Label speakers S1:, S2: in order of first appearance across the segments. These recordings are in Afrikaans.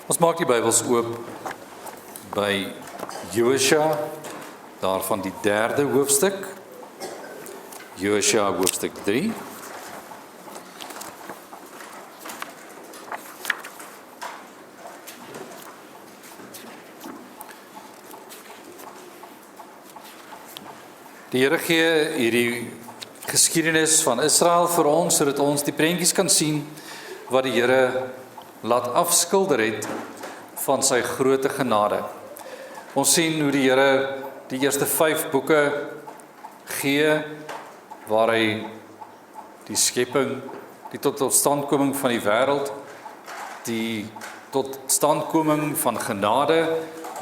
S1: Ons maak die Bybels oop by Josua, daarvan die 3de hoofstuk, Josua hoofstuk 3. Die Here gee hierdie geskiedenis van Israel vir ons, sodat ons die prentjies kan sien wat die Here laat afskilder het van sy groote genade. Ons sien hoe die Here die eerste 5 boeke gee, waar hy die skepping, die totstandkoming van die wêreld, die totstandkoming van genade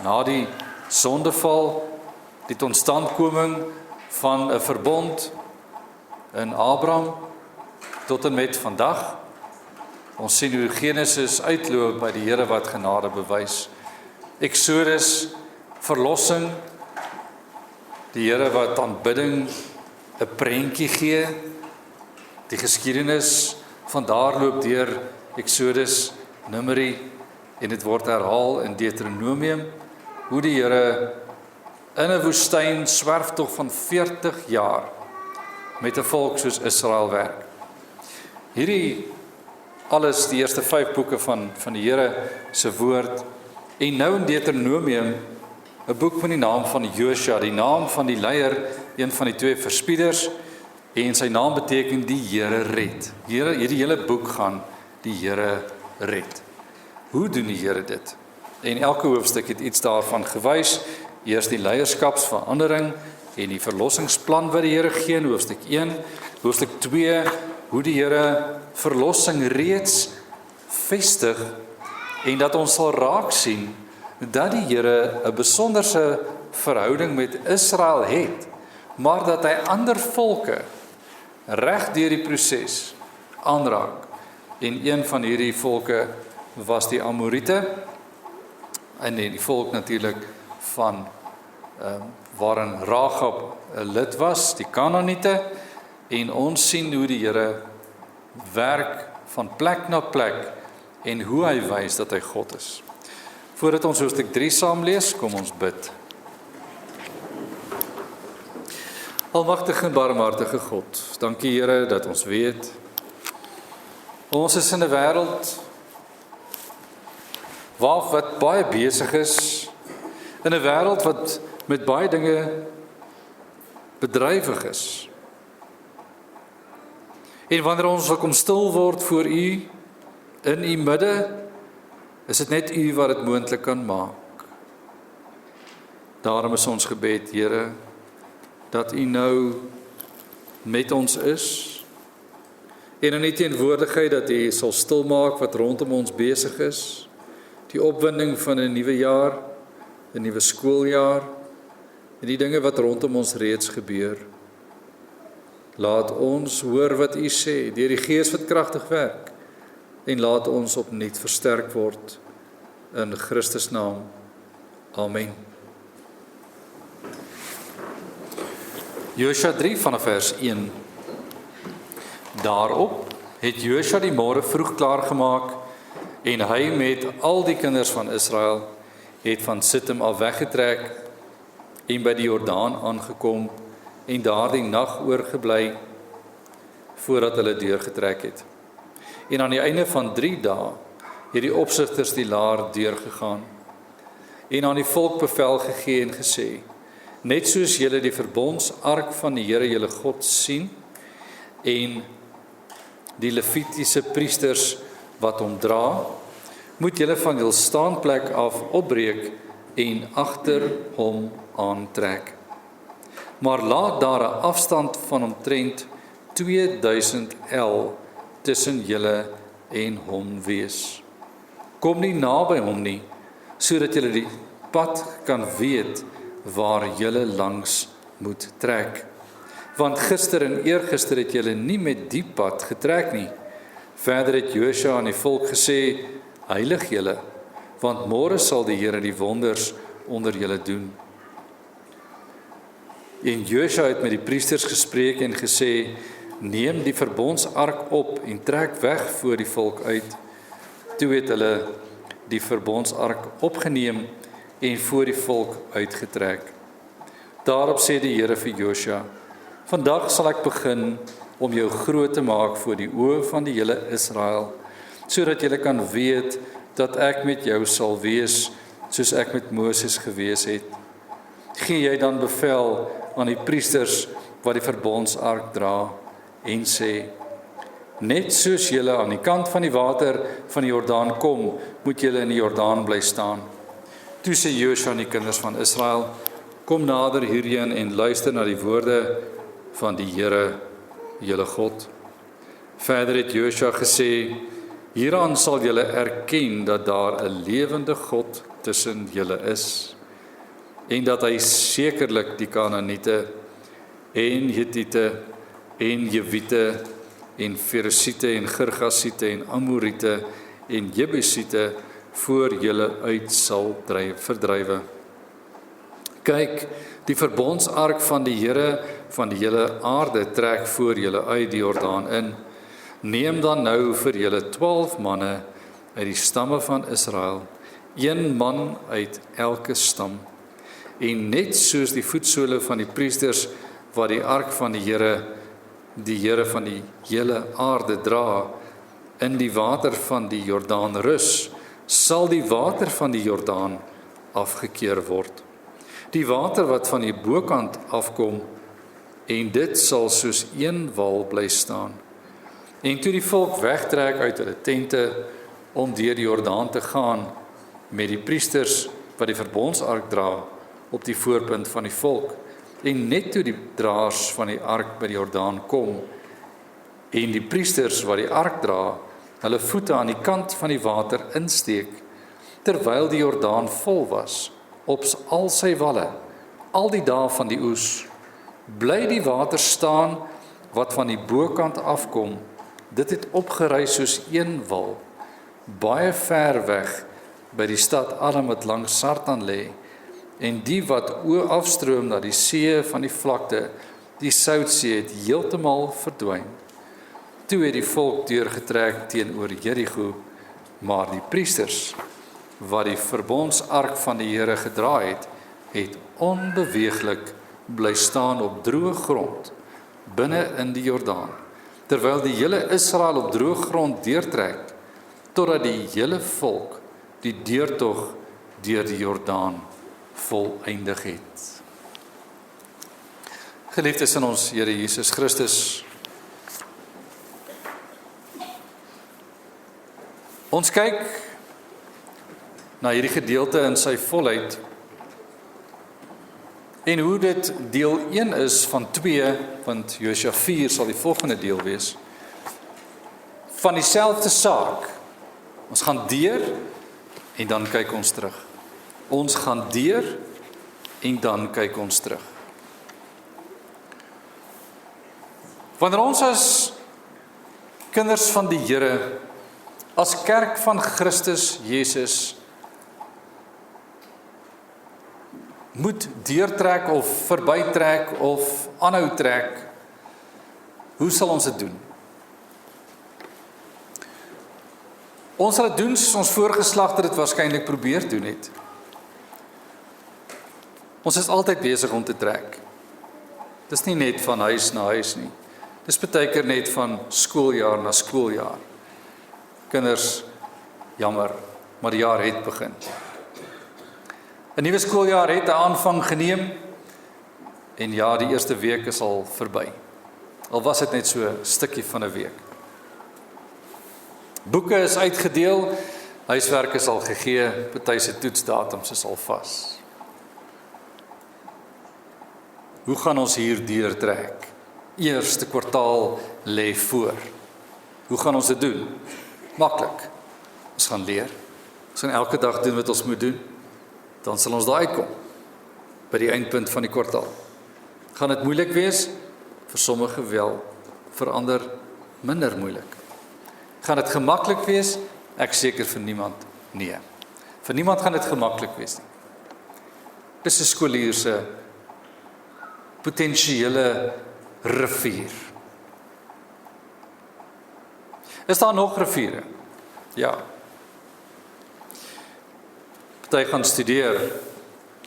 S1: na die sondeval, die totstandkoming van 'n verbond in Abraham tot en met vandag. Ons sien hoe Genesis uitloop by die Here wat genade bewys. Exodus, verlossing, die Here wat aanbidding 'n prentjie gee. Die geskiedenis van daar loop deur Exodus, Numeri, en dit word herhaal in Deuteronomium, hoe die Here in 'n woestyn swerftog van 40 jaar met 'n volk soos Israel werk. Hierdie alles die eerste 5 boeke van die Here se woord, en nou in Deuteronomium 'n boek met die naam van Josua, die naam van die leier, een van die 2 verspieders, en sy naam beteken die Here red. Hierdie hele boek gaan die Here red. Hoe doen die Here dit? En elke hoofstuk het iets daarvan gewys. Eers die leierskapsverandering en die verlossingsplan wat die Here gee in hoofstuk 1, hoofstuk 2, hoe die Here verlossing reeds vestig, en dat ons sal raak sien dat die Here 'n besonderse verhouding met Israel het, maar dat hy ander volke reg deur die proses aanraak. En een van hierdie volke was die Amorite, en die volk natuurlik van waarin Rahab 'n lid was, die Kanaaniete, en ons sien hoe die Here werk van plek na plek en hoe hy wys dat hy God is. Voordat ons hoofstuk 3 saam lees, kom ons bid. Almagtige en barmhartige God, dankie Here dat ons weet, ons is in 'n wêreld wat baie besig is, in 'n wêreld wat met baie dinge bedrywig is. En wanneer ons wil kom stil word voor U, in U midde, is dit net U wat dit moontlik kan maak. Daarom is ons gebed, Here, dat U nou met ons is, en in die teenwoordigheid dat U sal stilmaak wat rondom ons besig is, die opwinding van 'n nuwe jaar, 'n nuwe skooljaar, en die dinge wat rondom ons reeds gebeur. Laat ons hoor wat U sê, deur die Gees wat kragtig werk, en laat ons opnuut versterk word, in Christus naam. Amen. Josua 3 vanaf vers 1. Daarop het Josua die môre vroeg klaargemaak, en hy met al die kinders van Israel het van Sittim af weggetrek en by die Jordaan aangekom en daar die nag oorgebly voordat hulle deurgetrek het. En aan die einde van 3 dae het die opsigters die laar deurgegaan en aan die volk bevel gegee en gesê: net soos julle die verbondsark van die Here julle God sien en die Levitiese priesters wat hom dra, moet julle van jul staanplek af opbreek en agter hom aantrek. Maar laat daar 'n afstand van omtrent 2000 el tussen julle en hom wees. Kom nie naby hom nie, sodat julle die pad kan weet waar julle langs moet trek. Want gister en eergister het julle nie met die pad getrek nie. Verder het Josua aan die volk gesê: heilig julle, want môre sal die Here die wonders onder julle doen. En Josua het met die priesters gespreek en gesê: neem die verbondsark op en trek weg voor die volk uit. Toe het hulle die verbondsark opgeneem en voor die volk uitgetrek. Daarop sê die Here vir Josua: Vandag sal ek begin om jou groot te maak voor die oë van die hele Israel, sodat julle kan weet dat ek met jou sal wees, soos ek met Moses gewees het. Gee jy dan bevel aan die priesters wat die verbondsark dra en sê: Net soos julle aan die kant van die water van die Jordaan kom, moet julle in die Jordaan bly staan. Toe sê Josua aan die kinders van Israel: Kom nader hierheen en luister na die woorde van die Here, julle God. Verder het Josua gesê: Hieraan sal julle erken dat daar 'n lewende God tussen julle is, en dat hy sekerlik die Kanaaniete en Hittiete en Jewiete en Feresiete en Girgasiete en Amoriete en Jebusiete voor julle uit sal verdrywe. Kyk, die verbondsark van die Here van die hele aarde trek voor julle uit die Jordaan in. Neem dan nou vir julle 12 manne uit die stamme van Israel, 1 man uit elke stam, en net soos die voetsole van die priesters wat die ark van die Here van die hele aarde dra, in die water van die Jordaan rus, sal die water van die Jordaan afgekeer word. Die water wat van die bokant afkom, en dit sal soos een wal bly staan. En toe die volk wegtrek uit hulle tente om deur die Jordaan te gaan met die priesters wat die verbondsark dra op die voorpunt van die volk, en net toe die draers van die ark by die Jordaan kom en die priesters wat die ark dra hulle voete aan die kant van die water insteek, terwyl die Jordaan vol was op al sy walle, al die dae van die oes, bly die water staan wat van die bokant afkom. Dit het opgereis soos een wal, baie ver weg by die stad Adam wat langs Sartan lê, en die wat afstroom na die see van die vlakte, die Soutsee, het heeltemal verdwyn. Toe het die volk deurgetrek teenoor Jerigo, maar die priesters wat die verbondsark van die Here gedra het, het onbeweeglik bly staan op droë grond binne in die Jordaan, terwyl die hele Israel op droë grond deurtrek, totdat die hele volk die deurtog deur die Jordaan volëindig het. Geliefdes in ons Here Jesus Christus, ons kyk na hierdie gedeelte in sy volheid en hoe dit deel 1 is van 2, want Josua 4 sal die volgende deel wees, van dieselfde saak. Ons gaan deur en dan kyk ons terug. Ons gaan deur en dan kyk ons terug. Wanneer ons as kinders van die Here, as kerk van Christus Jesus, moet deurtrek of verbytrek of aanhou trek, hoe sal ons dit doen? Ons sal dit doen soos ons voorgeslagte dit waarskynlik probeer doen het. Ons is altyd besig om te trek. Dis nie net van huis na huis nie. Dis baie keer net van skooljaar na skooljaar. Kinders, jammer, maar die jaar het begin. 'n Nuwe skooljaar het 'n aanvang geneem en ja, die eerste week is al verby. Al was dit net so 'n stukkie van 'n week. Boeke is uitgedeel, huiswerk is al gegee, party se toetsdatums is al vas. Hoe gaan ons hier deurtrek? Eerste kwartaal lê voor. Hoe gaan ons dit doen? Maklik. Ons gaan leer. Ons gaan elke dag doen wat ons moet doen. Dan sal ons daar uitkom by die eindpunt van die kwartaal. Gaan dit moeilik wees? Vir sommige wel, vir ander minder moeilik. Gaan dit gemaklik wees? Ek seker vir niemand nee. Vir niemand gaan dit gemaklik wees nie. Dis 'n skoolier se potensiële rivier. Is daar nog riviere? Ja. Party gaan studeer,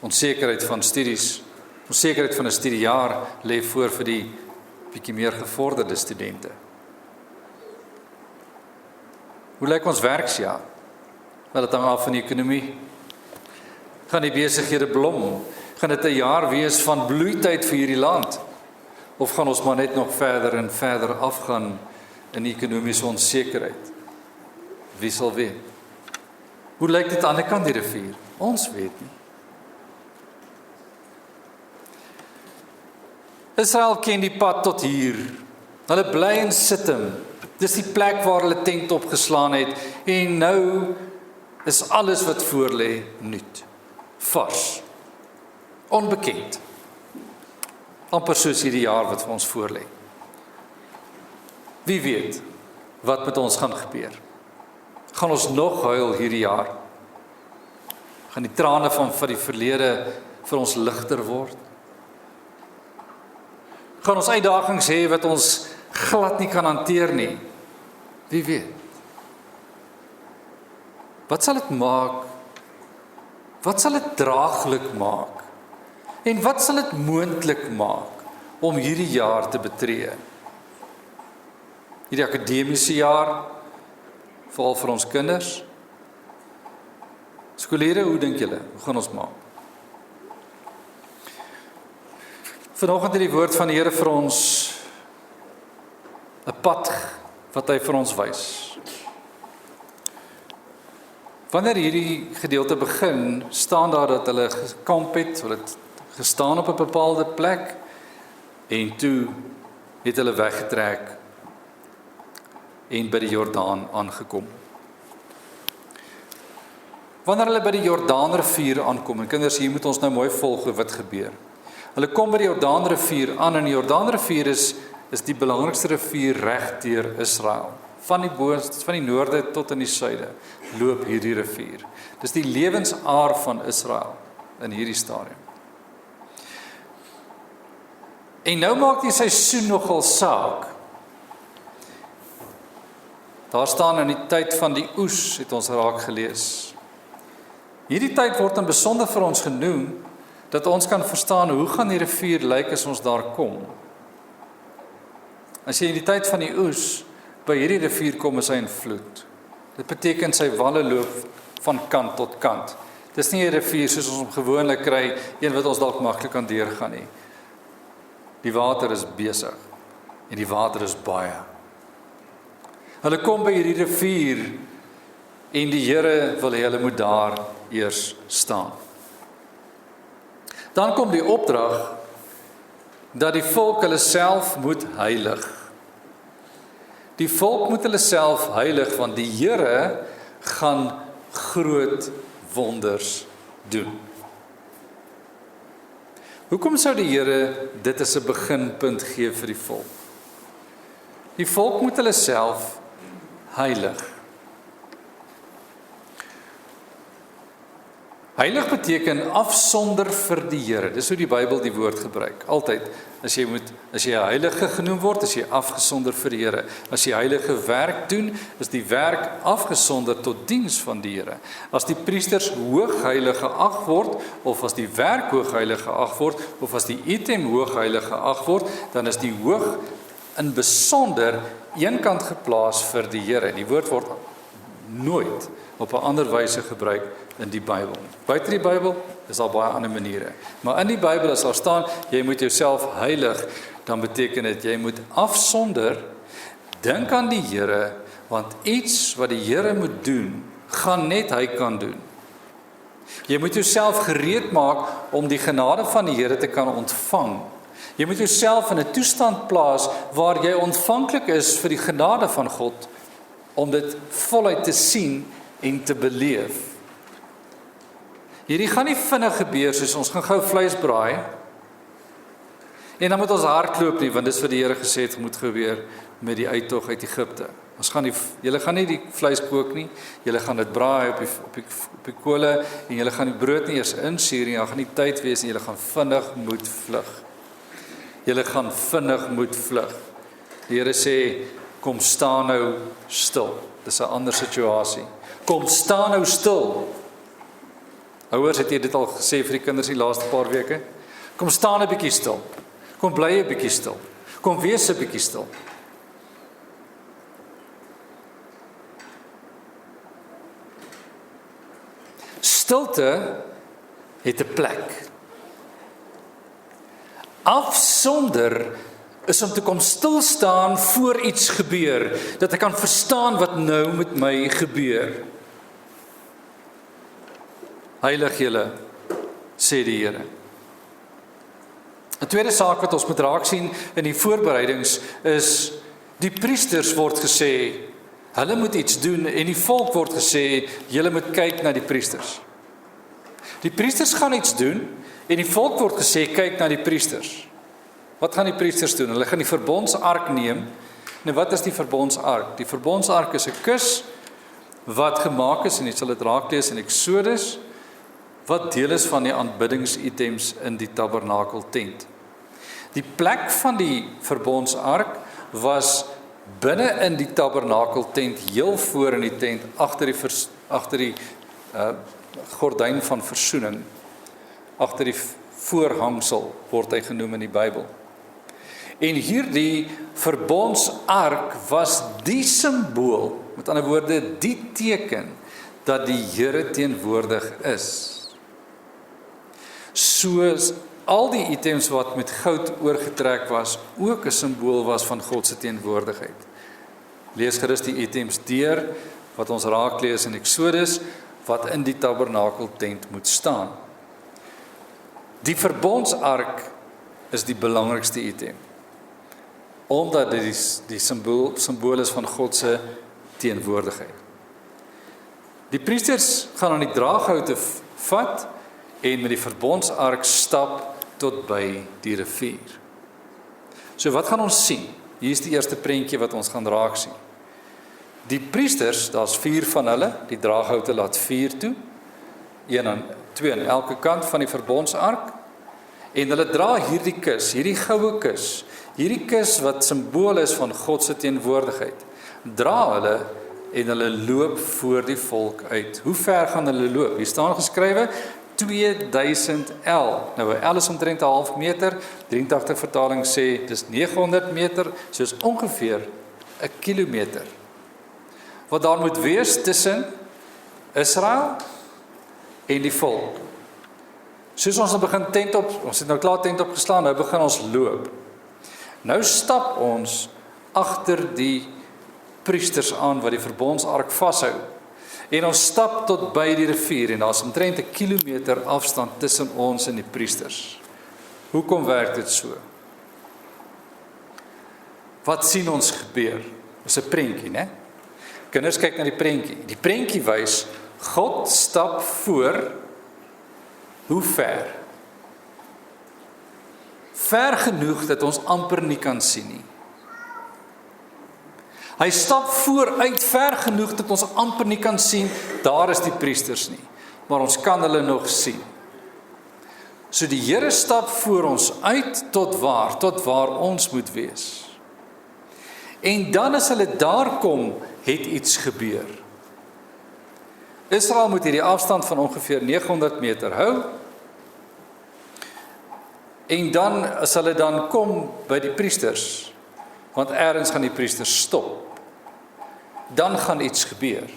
S1: onsekerheid van studies, onsekerheid van 'n studiejaar lê voor vir die bietjie meer gevorderde studente. Hoe lyk ons werksjaar? Wel, dit hang af van die ekonomie. Gaan die besighede blom? Gaan dit 'n jaar wees van bloeityd vir hierdie land? Of gaan ons maar net nog verder en verder afgaan in ekonomiese onsekerheid? Wie sal weet? Hoe lyk dit aan die kant die rivier? Ons weet nie. Israel ken die pad tot hier. Hulle bly in Sittim. Dis die plek waar hulle tent opgeslaan het en nou is alles wat voor lê nuut, vars, onbekend. Amper soos hierdie jaar wat vir ons voor lê. Wie weet wat met ons gaan gebeur? Gaan ons nog huil hierdie jaar? Gaan die trane van die verlede vir ons ligter word? Gaan ons uitdagings hê wat ons glad nie kan hanteer nie? Wie weet? Wat sal dit maak? Wat sal dit draaglik maak? En wat sal dit moontlik maak om hierdie jaar te betree? Hierdie akademiese jaar, veral vir ons kinders. Skoolleerders, hoe dink julle? Hoe gaan ons maak? Vanoggend het die woord van die Here vir ons 'n pad wat hy vir ons wys. Wanneer hierdie gedeelte begin, staan daar dat hulle gekamp het, hulle het gestaan op 'n bepaalde plek en toe het hulle weggetrek en by die Jordaan aangekom. Wanneer hulle by die Jordaanrivier aankom, en kinders, hier moet ons nou mooi volg wat gebeur. Hulle kom by die Jordaanrivier aan en die Jordaanrivier is die belangrikste rivier reg deur Israel. Van die noorde tot in die suide loop hierdie rivier. Dis die lewensaar van Israel in hierdie stadium. En nou maak die seisoen nogal saak. Daar staan in die tyd van die oes, het ons raak gelees. Hierdie tyd word in besonder vir ons genoem, dat ons kan verstaan hoe gaan die rivier lyk as ons daar kom. As jy in die tyd van die oes by hierdie rivier kom, is hy in vloed. Dit beteken sy walle loop van kant tot kant. Dis nie 'n rivier soos ons hom gewoonlik kry, een wat ons dalk maklik kan deurgaan nie. Die water is besig en die water is baie. Hulle kom by hierdie rivier en die Here wil hê hulle moet daar eers staan. Dan kom die opdrag dat die volk hulle self moet heilig. Die volk moet hulle self heilig, want die Here gaan groot wonders doen. Hoekom sou die Here dit as 'n beginpunt gee vir die volk? Die volk moet hulle self heilig. Heilig beteken afsonder vir die Here. Dis hoe die Bybel die woord gebruik. Altyd, as jy 'n heilige genoem word, is jy afgesonder vir die Here. As jy heilige werk doen, is die werk afgesonder tot diens van die Here. As die priesters hoogheilig geag word, of as die werk hoogheilig geag word, of as die item hoogheilig geag word, dan is die hoog in besonder eenkant geplaas vir die Here. Die woord word nooit op 'n ander wyse gebruik in die Bybel. Buite die Bybel is daar baie ander maniere. Maar in die Bybel as daar staan, jy moet jouself heilig, dan beteken dit, jy moet afsonder, dink aan die Here, want iets wat die Here moet doen, gaan net hy kan doen. Jy moet jouself gereed maak om die genade van die Here te kan ontvang. Jy moet jouself in 'n toestand plaas waar jy ontvanklik is vir die genade van God, om dit voluit te sien en te beleef. Hierdie gaan nie vinnig gebeur soos ons gaan gou vleis braai en dan moet ons hardloop nie, want dis wat die Here gesê het moet gebeur met die uittog uit Egipte. Julle gaan nie die vleis kook nie, julle gaan dit braai op die kole en julle gaan die brood nie eers insuur nie, dan gaan nie tyd wees en julle gaan vinnig moet vlug. Julle gaan vinnig moet vlug. Die Here sê, kom staan nou stil. Dis 'n ander situasie. Kom staan nou stil. Ouers, het jy dit al gesê vir die kinders die laaste paar weke? Kom staan 'n bietjie stil. Kom bly 'n bietjie stil. Kom wees 'n bietjie stil. Stilte het 'n plek. Afsonder is om te kom stil staan voor iets gebeur, dat ek kan verstaan wat nou met my gebeur. Heilig julle, sê die Here. 'n Tweede saak wat ons moet raak sien in die voorbereidings is, die priesters word gesê, hulle moet iets doen, en die volk word gesê, julle moet kyk na die priesters. Die priesters gaan iets doen, en die volk word gesê, kyk na die priesters. Wat gaan die priesters doen? Hulle gaan die verbondsark neem. Nou wat is die verbondsark? Die verbondsark is 'n kus wat gemaak is, en jy sal dit raak lees in Exodus, wat deel is van die aanbiddingsitems in die tabernakeltent. Die plek van die verbondsark was binne in die tabernakeltent, heel voor in die tent, agter die gordyn van versoening, agter die voorhangsel word hy genoem in die Bybel. En hierdie verbondsark was die simbool, met ander woorde die teken, dat die Here teenwoordig is. Soos al die items wat met goud oorgetrek was, ook 'n simbool was van God se teenwoordigheid. Lees gerus die items deur, wat ons raak lees in Exodus, wat in die tabernakeltent moet staan. Die verbondsark is die belangrikste item, omdat dit die simbool is van God se teenwoordigheid. Die priesters gaan aan die draaghoute vat, en met die verbondsark stap tot by die rivier. So wat gaan ons sien? Hier is die eerste prentjie wat ons gaan raak sien. Die priesters, daar's 4 van hulle, die draaghoute laat 4 toe, 2 aan elke kant van die verbondsark, en hulle dra hierdie kus, hierdie goue kus, hierdie kus wat simbool is van God se teenwoordigheid, dra hulle en hulle loop voor die volk uit. Hoe ver gaan hulle loop? Hier staan geskrywe 2000 L. Nou 'n L is omtrent 'n half meter, 83 vertaling sê dis 900 meter, soos ongeveer 'n kilometer. Wat daar moet wees tussen Israel en die volk. Soos ons begin ons het nou klaar tent opgeslaan, nou begin ons loop. Nou stap ons agter die priesters aan wat die verbondsark vashou. En ons stap tot by die rivier en daar's omtrent 'n kilometer afstand tussen ons en die priesters. Hoekom werk dit so? Wat sien ons gebeur? Dis 'n prentjie, né? Kinders kyk na die prentjie. Die prentjie wys God stap voor. Hoe ver? Ver genoeg dat ons amper nie kan sien nie. Hy stap vooruit ver genoeg dat ons amper nie kan sien, daar is die priesters nie, maar ons kan hulle nog sien. So die Here stap voor ons uit tot waar ons moet wees. En dan as hulle daar kom, het iets gebeur. Israel moet hierdie afstand van ongeveer 900 meter hou. En dan, as hulle dan kom by die priesters, want ergens gaan die priesters stop, dan gaan iets gebeur.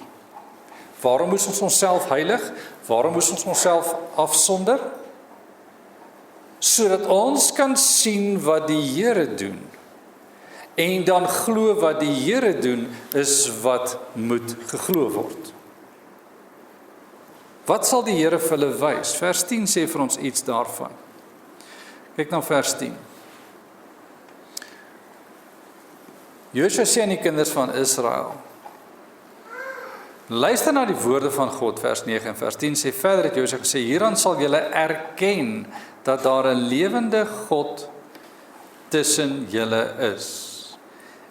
S1: Waarom moes ons onsself heilig? Waarom moes ons onsself afsonder? Sodat ons kan sien wat die Here doen. En dan glo wat die Here doen, is wat moet geglo word. Wat sal die Here vir hulle wys? Vers 10 sê vir ons iets daarvan. Kyk na vers 10. Josua sê aan die kinders van Israel, luister na die woorde van God, vers 9 en vers 10 sê verder het Josua gesê, hieraan sal julle erken dat daar 'n lewende God tussen julle is.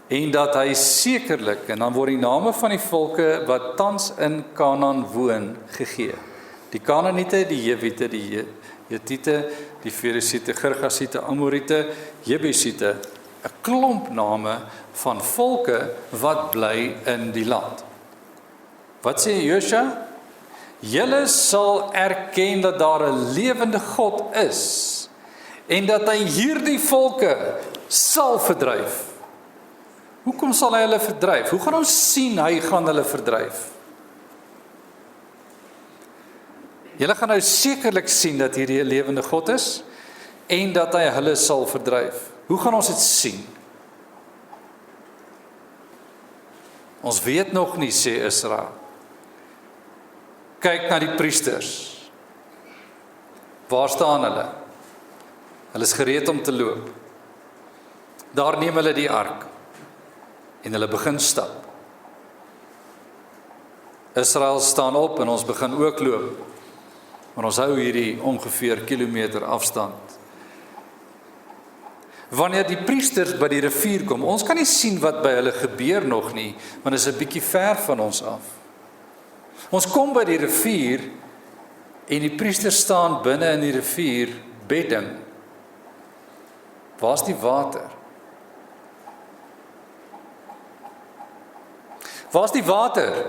S1: En dat hy sekerlik, en dan word die name van die volke wat tans in Kanaan woon gegee. Die Kanaaniete, die Jewiete, die Hetiete, die Ferisiete, Girgasiete, Amoriete, Jebusiete, 'n klomp name van volke wat bly in die land. Wat sê Josua? julle sal erken dat daar 'n lewende God is en dat hy hierdie volke sal verdryf. Hoekom sal hy hulle verdryf? Hoe gaan ons sien hy gaan hulle verdryf? Julle gaan nou sekerlik sien dat hierdie 'n lewende God is en dat hy hulle sal verdryf. Hoe gaan ons dit sien? Ons weet nog nie, sê Israel. Kyk na die priesters. Waar staan hulle? Hulle is gereed om te loop. Daar neem hulle die ark en hulle begin stap. Israel staan op en ons begin ook loop. Maar ons hou hierdie ongeveer kilometer afstand. Wanneer die priesters by die rivier kom, ons kan nie sien wat by hulle gebeur nog nie, want dit is 'n bietjie ver van ons af. Ons kom by die rivier en die priesters staan binne in die rivier bedding. Waar's die water? Waar's die water?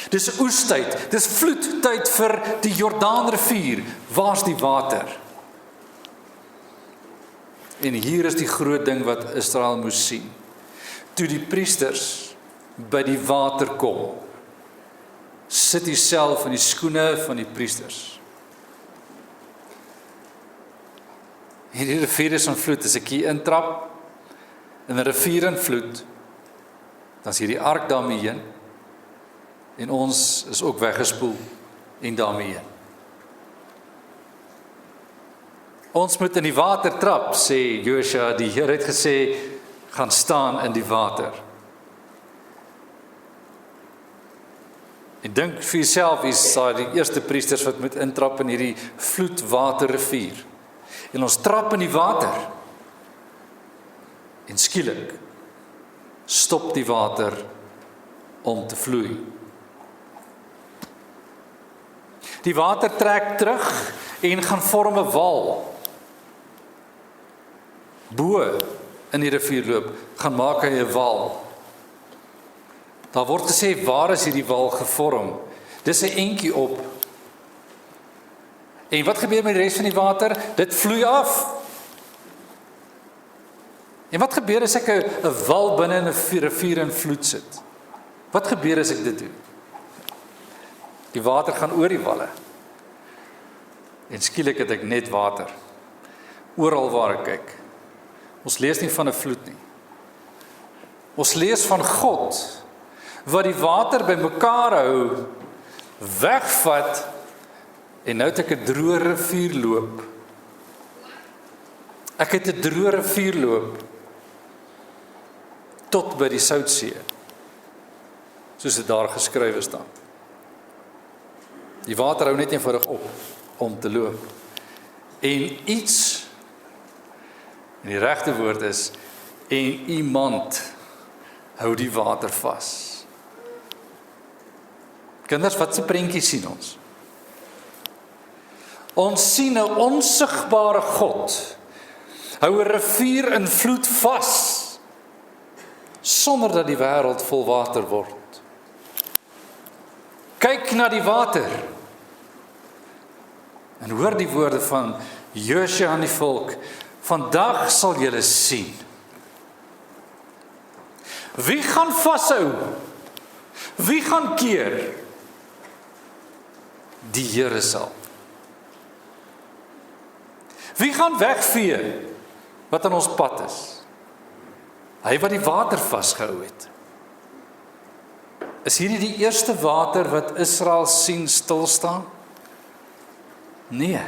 S1: Dis oestyd, dis vloedtyd vir die Jordaanrivier. Waar's die water? En hier is die groot ding wat Israel moes sien. Toe die priesters by die water kom, sit hy self in die skoene van die priesters. Hierdie rivier is in vloed, as ek hier intrap, in 'n rivier in vloed, dan is hierdie ark daarmee heen, en ons is ook weggespoel en daarmee heen. Ons moet in die water trap, sê Josua, die Here het gesê, gaan staan in die water. En dink vir jouself, is die eerste priesters wat moet intrap in hierdie vloedwaterrivier. En ons trap in die water. En skielik stop die water om te vloei. Die water trek terug en gaan vorm 'n wal. Bo in die rivier loop, gaan maak hy 'n wal. Daar word gesê, waar is hierdie wal gevorm? Dis 'n entjie op. En wat gebeur met die res van die water? Dit vloei af. En wat gebeur as ek 'n wal binne in 'n rivier in vloed sit? Wat gebeur as ek dit doen? Die water gaan oor die walle. En skielik het ek net water. Oral waar ek kyk. Ons lees nie van 'n vloed nie. Ons lees van God wat die water bymekaar hou, wegvat, en nou het ek 'n droë rivier loop. Ek het 'n droë rivier loop tot by die Soutsee, soos dit daar geskrywe staan. Die water hou net eenvoudig op om te loop. En iets, en die regte woord is, en iemand hou die water vas. Kinders, wat se prentjie sien ons? Ons sien 'n onsigbare God hou 'n rivier in vloed vas, sonder dat die wêreld vol water word. Kyk na die water en hoor die woorde van Josua aan die volk. Vandag sal julle sien. Wie gaan vashou? Wie gaan keer? Die Here sal. Wie gaan wegvee wat aan ons pad is? Hy wat die water vasgehou het. Is hierdie die eerste water wat Israel sien stil staan? Nee.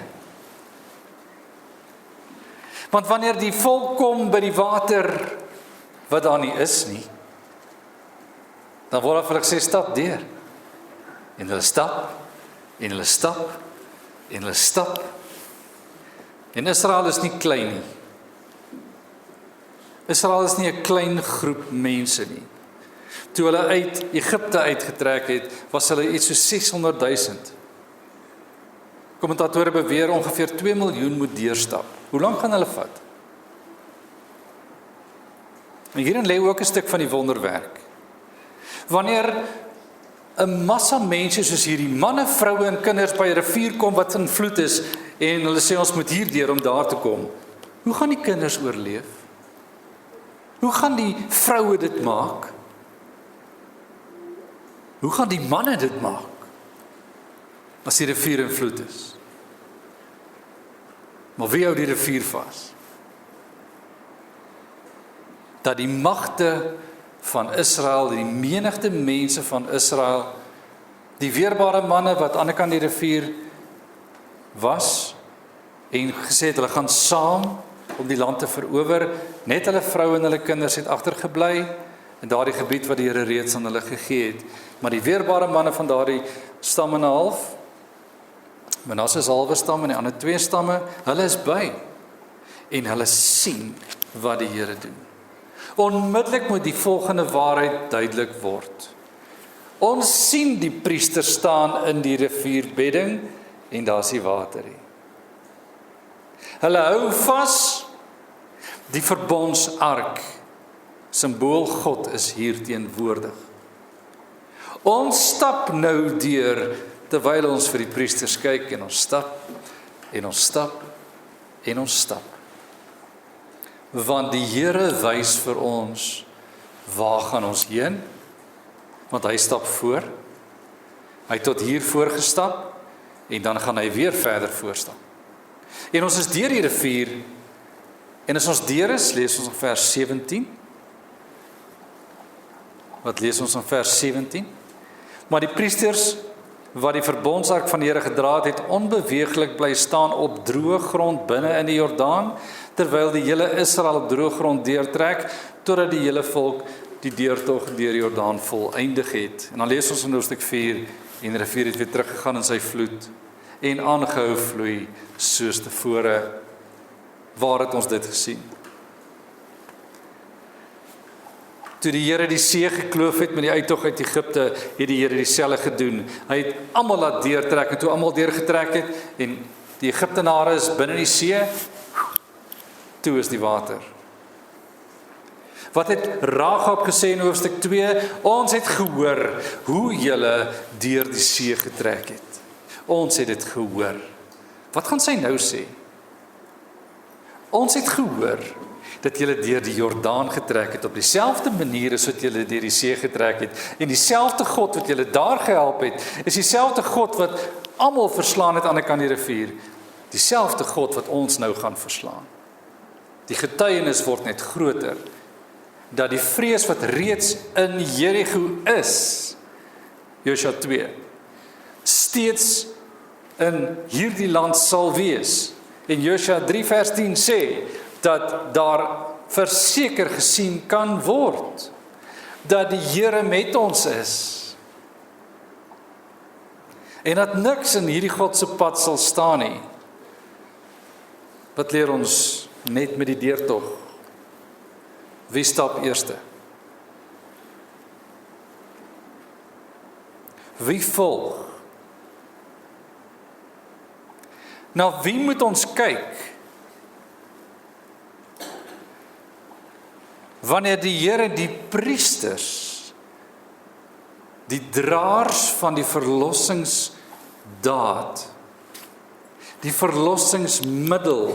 S1: Want wanneer die volk kom by die water wat daar nie is nie, dan word daar vir hulle gesê, stap deur. En hulle stap, en hulle stap, en hulle stap. En Israel is nie klein nie. Israel is nie 'n klein groep mense nie. Toe hulle uit Egipte uitgetrek het, was hulle iets so 600,000. Kommentatore beweer ongeveer 2 miljoen moet deurstap. Hoe lank gaan hulle vat? En hierin lê ook 'n stuk van die wonderwerk. Wanneer 'n massa mense soos hierdie manne, vroue en kinders by 'n rivier kom wat in vloed is en hulle sê ons moet hierdeur om daar te kom. Hoe gaan die kinders oorleef? Hoe gaan die vroue dit maak? Hoe gaan die manne dit maak as die rivier in vloed is? Maar wie hou die rivier vas? Dat die magte van Israel, die menigte mense van Israel, die weerbare manne wat aan die kant die rivier was en gesê het hulle gaan saam om die land te verower, net hulle vroue en hulle kinders het agtergebly in daardie gebied wat die Here reeds aan hulle gegee het. Maar die weerbare manne van daardie stam en 'n half, Manasse se halwe stam en die ander 2 stamme, hulle is by en hulle sien wat die Here doen. Onmiddellik moet die volgende waarheid duidelik word. Ons sien die priester staan in die rivierbedding en daar's die water hier. Hulle hou vas, die verbondsark, simbool God is hier teenwoordig. Ons stap nou deur, terwyl ons vir die priesters kyk en ons stap, en ons stap, en ons stap. Want die Here wys vir ons, waar gaan ons heen? Want hy stap voor, hy het tot hier voorgestap, en dan gaan hy weer verder voorstap. En ons is deur die rivier, en as ons deur is, lees ons in vers 17. Wat lees ons in vers 17? Maar die priesters, wat die verbondsark van die Here gedra het, onbeweeglik bly staan op droë grond binne in die Jordaan, terwyl die hele Israel op droë grond deurtrek, totdat die hele volk die deurtog deur die Jordaan volëindig het. En dan lees ons in hoofstuk 4, en die rivier het weer teruggegaan in sy vloed, en aangehou vloei soos tevore. Waar het ons dit gesien? Toe die Here die see gekloof het met die uittog uit Egipte, het die Here dieselfde gedoen. Hy het almal laat deurtrek, en toe almal deurgetrek het, en die Egiptenare is binne die see, toe is die water. Wat het Rahab gesê in hoofstuk 2? Ons het gehoor hoe julle deur die see getrek het. Ons het dit gehoor. Wat gaan sy nou sê? Ons het gehoor dat julle deur die Jordaan getrek het, op dieselfde manier as wat julle deur die see getrek het, en dieselfde God wat julle daar gehelp het, is dieselfde God wat almal verslaan het aan die kant die rivier, dieselfde God wat ons nou gaan verslaan. Die getuienis word net groter, dat die vrees wat reeds in Jericho is, Josua 2, steeds in hierdie land sal wees. En Josua 3 vers 10 sê, dat daar verseker gesien kan word, dat die Here met ons is, en dat niks in hierdie God se pad sal staan nie. Wat leer ons net met die deurtog? Wie stap eerste? Wie volg? Na wie moet ons kyk? Wanneer die Here die priesters, die draers van die verlossingsdaad, die verlossingsmiddel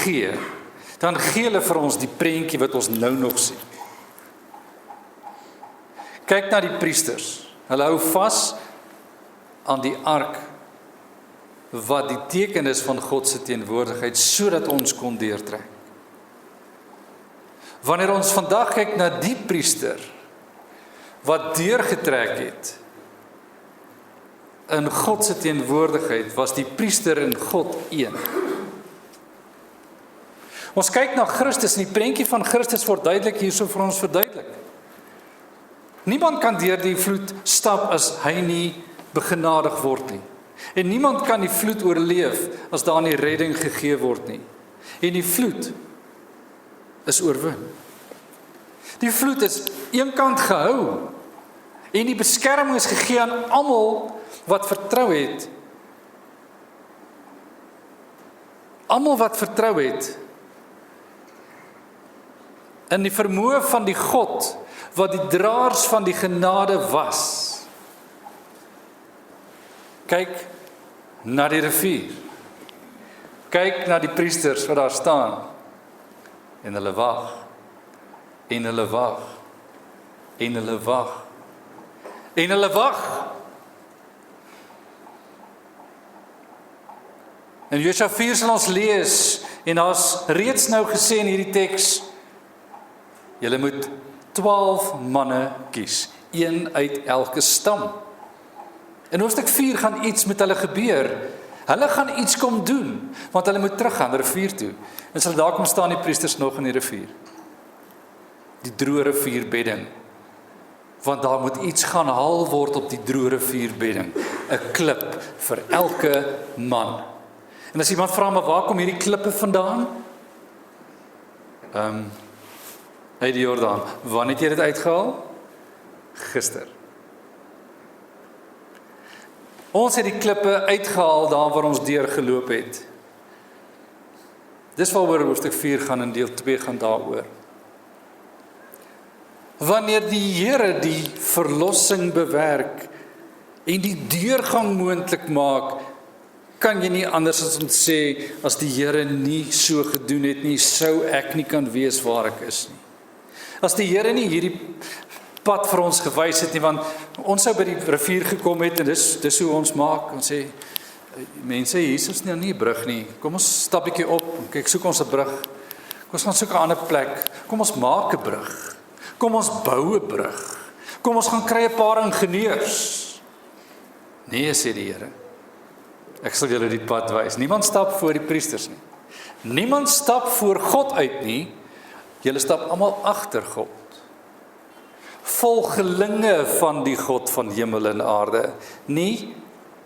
S1: gee, dan gee hulle vir ons die prentjie wat ons nou nog sien. Kyk na die priesters. Hulle hou vas aan die ark wat die teken is van God se teenwoordigheid, sodat ons kon deurtrek. Wanneer ons vandag kyk na die priester wat deurgetrek het in God se teenwoordigheid, was die priester in God een. Ons kyk na Christus en die prentjie van Christus word duidelik hierso vir ons verduidelik. Niemand kan deur die vloed stap as hy nie begenadig word nie. En niemand kan die vloed oorleef as daar nie redding gegee word nie. En die vloed is oorwin. Die vloed is eenkant gehou en die beskerming is gegee aan almal wat vertrou het. Almal wat vertrou het in die vermoë van die God wat die draers van die genade was. Kyk na die rivier. Kyk na die priesters wat daar staan. En hulle wag. En hulle wag. En hulle wag. En hulle wag. In Josua 4 sal ons lees, en daar's reeds nou gesê in hierdie teks, julle moet 12 manne kies, een uit elke stam. In hoofstuk 4 gaan iets met hulle gebeur. Hulle gaan iets kom doen, want hulle moet teruggaan rivier toe. En sal daar kom staan die priesters nog in die rivier. Die droë rivierbedding. Want daar moet iets gaan haal word op die droë rivierbedding. 'n Klip vir elke man. En as iemand vra, maar waar kom hierdie klippe vandaan? Uit die Jordaan. Wanneer het jy dit uitgehaal? Gister. Ons het die klippe uitgehaal daar waar ons deur geloop het. Dis waaroor hoofstuk 4 gaan en deel 2 gaan daaroor. Wanneer die Here die verlossing bewerk en die deurgang moontlik maak, kan jy nie anders as om te sê, as die Here nie so gedoen het nie, sou ek nie kan wees waar ek is nie. As die Here nie hierdie pad vir ons gewys het nie, want ons sou by die rivier gekom het, en dis hoe ons maak, ons sê, mense, hier is nie 'n brug nie, kom ons stap 'n bietjie op, kyk, soek ons 'n brug, kom ons gaan soek 'n ander plek, kom ons maak 'n brug, kom ons bou 'n brug, kom ons gaan kry 'n paar ingenieurs. Nee, sê die Here, ek sal julle die pad wys. Niemand stap voor die priesters nie. Niemand stap voor God uit nie. Julle stap almal agter God. Volgelinge van die God van hemel en aarde, nie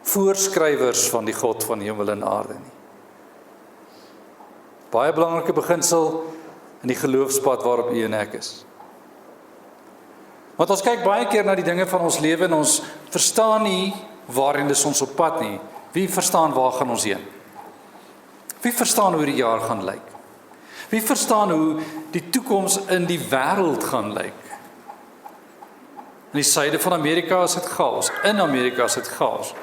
S1: voorskrywers van die God van hemel en aarde nie. Baie belangrike beginsel in die geloofspad waarop u en ek is. Want ons kyk baie keer na die dinge van ons lewe en ons verstaan nie waarin is ons op pad nie. Wie verstaan waar gaan ons heen? Wie verstaan hoe die jaar gaan lyk? Wie verstaan hoe die toekoms in die wêreld gaan lyk? In die suide van Amerika is dit chaos, in Amerika is dit chaos,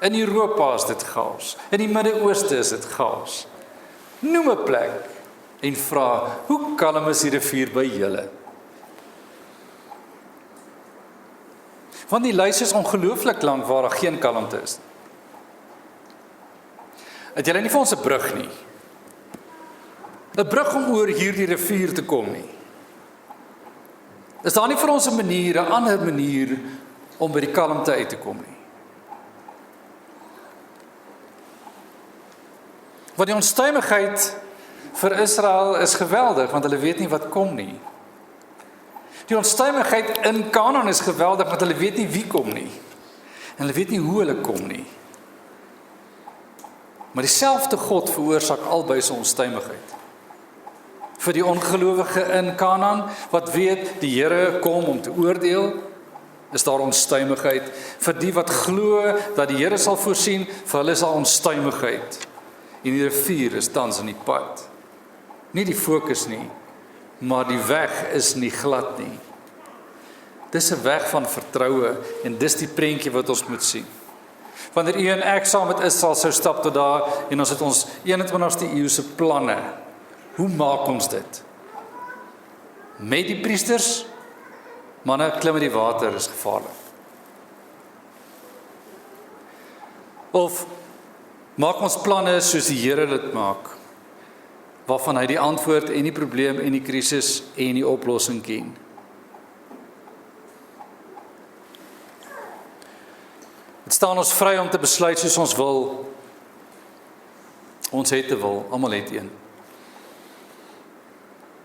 S1: in Europa is dit chaos, in die Midde-Ooste is dit chaos. Noem 'n plek en vra, hoe kalm is die rivier by julle? Want die lys is ongelooflik lank waar daar geen kalmte is. Het julle nie vir ons 'n brug nie? 'n Brug om oor hierdie rivier te kom nie. Is daar nie vir ons 'n manier, 'n ander manier om by die kalmte uit te kom nie? Want die onstuimigheid vir Israel is geweldig, want hulle weet nie wat kom nie. Die onstuimigheid in Kanaan is geweldig, want hulle weet nie wie kom nie. En hulle weet nie hoe hulle kom nie. Maar dieselfde God veroorsaak albei se onstuimigheid. Vir die ongelowige in Kanaan, wat weet die Here kom om te oordeel, is daar onstuimigheid. Vir die wat glo dat die Here sal voorsien, vir hulle is daar onstuimigheid. En die rivier is tans in die pad. Nie die fokus nie, maar die weg is nie glad nie. Dis 'n weg van vertroue en dis die prentjie wat ons moet sien. Wanneer u en ek saam met Israel sou stap tot daar en ons het ons 21ste eeuse planne, hoe maak ons dit? Met die priesters? Manne, klim in die water is gevaarlik. Of maak ons planne soos die Here dit maak, waarvan hy die antwoord en die probleem en die krisis en die oplossing ken. Dit staan ons vry om te besluit soos ons wil. Ons het te wil, almal het een.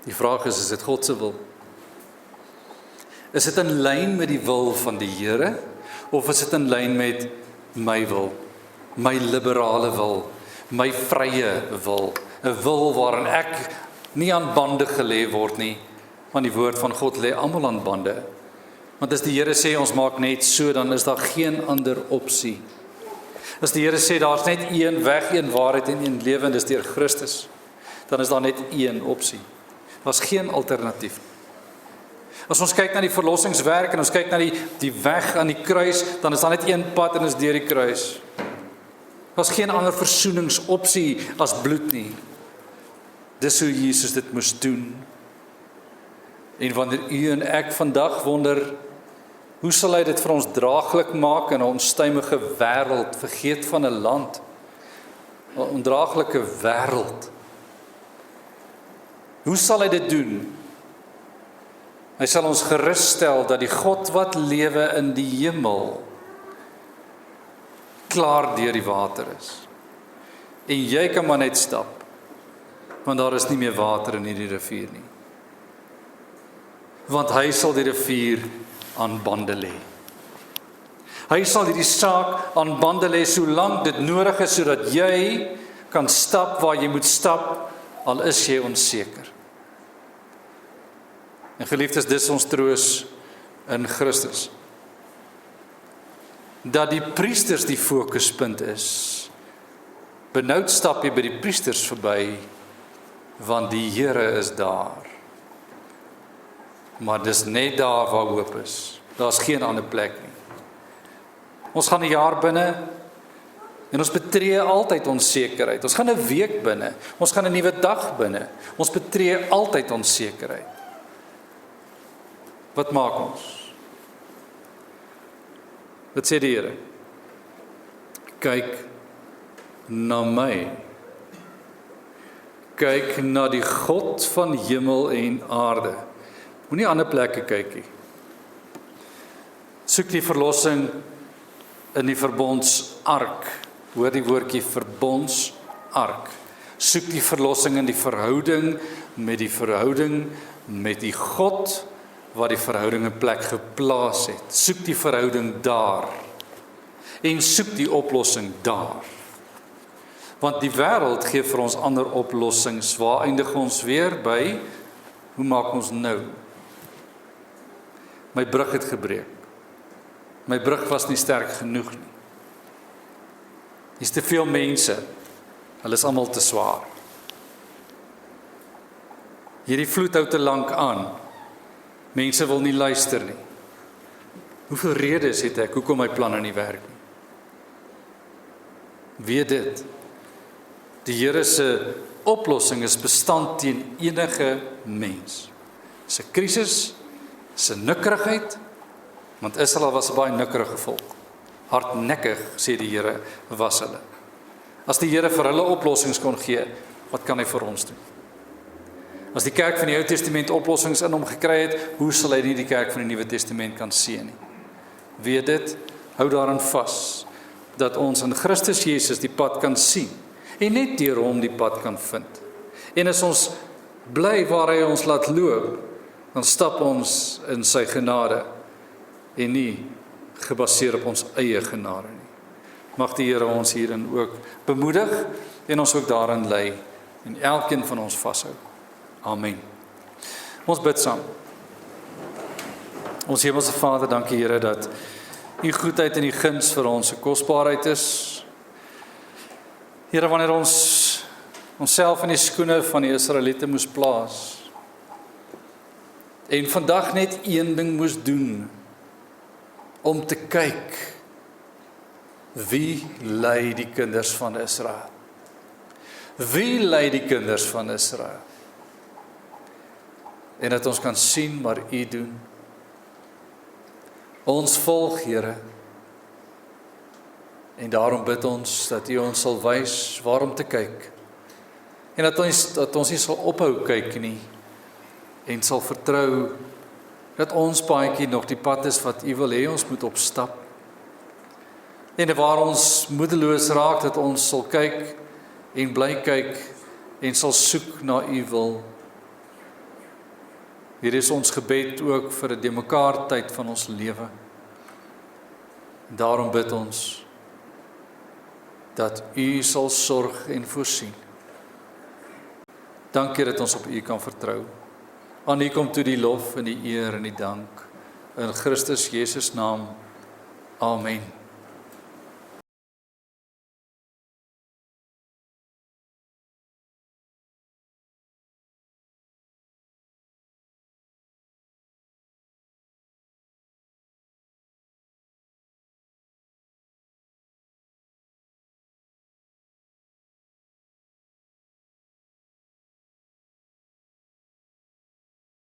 S1: Die vraag is dit God se wil? Is dit in lyn met die wil van die Here, of is dit in lyn met my wil, my liberale wil, my vrye wil, 'n wil waarin ek nie aan bande gelê word nie, want die woord van God lê almal aan bande. Want as die Here sê ons maak net so, dan is daar geen ander opsie. As die Here sê daar's net een weg, een waarheid en een lewe, en dis deur Christus, dan is daar net een opsie. Daar's geen alternatief. As ons kyk na die verlossingswerk en ons kyk na die weg aan die kruis, dan is daar net een pad en is deur die kruis. Daar's geen ander versoeningsopsie as bloed nie. Dis hoe Jesus dit moes doen. En wanneer u en ek vandag wonder, hoe sal hy dit vir ons draaglik maak in 'n onstuimige wêreld, vergeet van 'n land, 'n ondraaglike wêreld. Hoe sal hy dit doen? Hy sal ons gerusstel dat die God wat lewe in die hemel klaar deur die water is. En jy kan maar net stap, want daar is nie meer water in hierdie rivier nie. Want hy sal die rivier aan bande lê. Hy sal hierdie saak aan bande lê solank dit nodig is, sodat jy kan stap waar jy moet stap, al is jy onseker. En geliefdes, dis ons troos in Christus. Dat die priesters die fokuspunt is. Benoud stap jy by die priesters verby, want die Here is daar. Maar dis net daar waar hoop is. Daar's geen ander plek nie. Ons gaan 'n jaar binne en ons betree altyd onsekerheid. Ons gaan 'n week binne, ons gaan 'n nuwe dag binne. Ons betree altyd onsekerheid. Wat maak ons? Wat sê die Here? Kyk na my. Kyk na die God van hemel en aarde. Moenie ander plekke kyk nie. Soek die verlossing in die verbondsark. Hoor die woordjie verbondsark. Soek die verlossing in die verhouding met die God wat die verhouding in plek geplaas het. Soek die verhouding daar. En soek die oplossing daar. Want die wêreld gee vir ons ander oplossings. Waar eindig ons weer by? Hoe maak ons nou? My brug het gebreek. My brug was nie sterk genoeg nie. Hier's te veel mense. Hulle is almal te swaar. Hierdie vloed hou te lank aan. Mense wil nie luister nie. Hoeveel redes het ek hoekom my planne nie werk nie? Weet dit. Die Here se oplossing is bestand teen enige mens. Dis 'n krisis, dis 'n nikkerigheid, want Israel was 'n baie nikkerige volk. Hardnekkig, sê die Here, was hulle. As die Here vir hulle oplossings kon gee, wat kan hy vir ons doen? As die kerk van die Ou Testament oplossings in hom gekry het, hoe sal hy nie die kerk van die Nuwe Testament kan seën nie? Weet dit, hou daarin vas, dat ons in Christus Jesus die pad kan sien, en net deur hom die pad kan vind. En as ons bly waar hy ons laat loop, dan stap ons in sy genade, en nie gebaseer op ons eie genade nie. Mag die Here ons hierin ook bemoedig, en ons ook daarin lei, en elkeen van ons vashou. Amen. Ons bid saam. Ons Hemelse Vader, dankie Here dat u goedheid en u guns vir ons 'n kosbaarheid is. Here, wanneer ons onsself in die skoene van die Israeliete moes plaas en vandag net een ding moes doen, om te kyk wie lei die kinders van Israel. Wie lei die kinders van Israel? En dat ons kan sien maar u doen. Ons volg, Here. En daarom bid ons dat u ons sal wys waarom te kyk. En dat ons nie sal ophou kyk nie. En sal vertrou dat ons paadjie nog die pad is wat u wil hê ons moet opstap. En waar ons moedeloos raak, dat ons sal kyk en bly kyk en sal soek na u wil. Hier is ons gebed ook vir 'n demekaar tyd van ons lewe. Daarom bid ons dat u sal sorg en voorsien. Dankie dat ons op u kan vertrou. Aan u kom toe die lof en die eer en die dank. In Christus Jesus naam. Amen.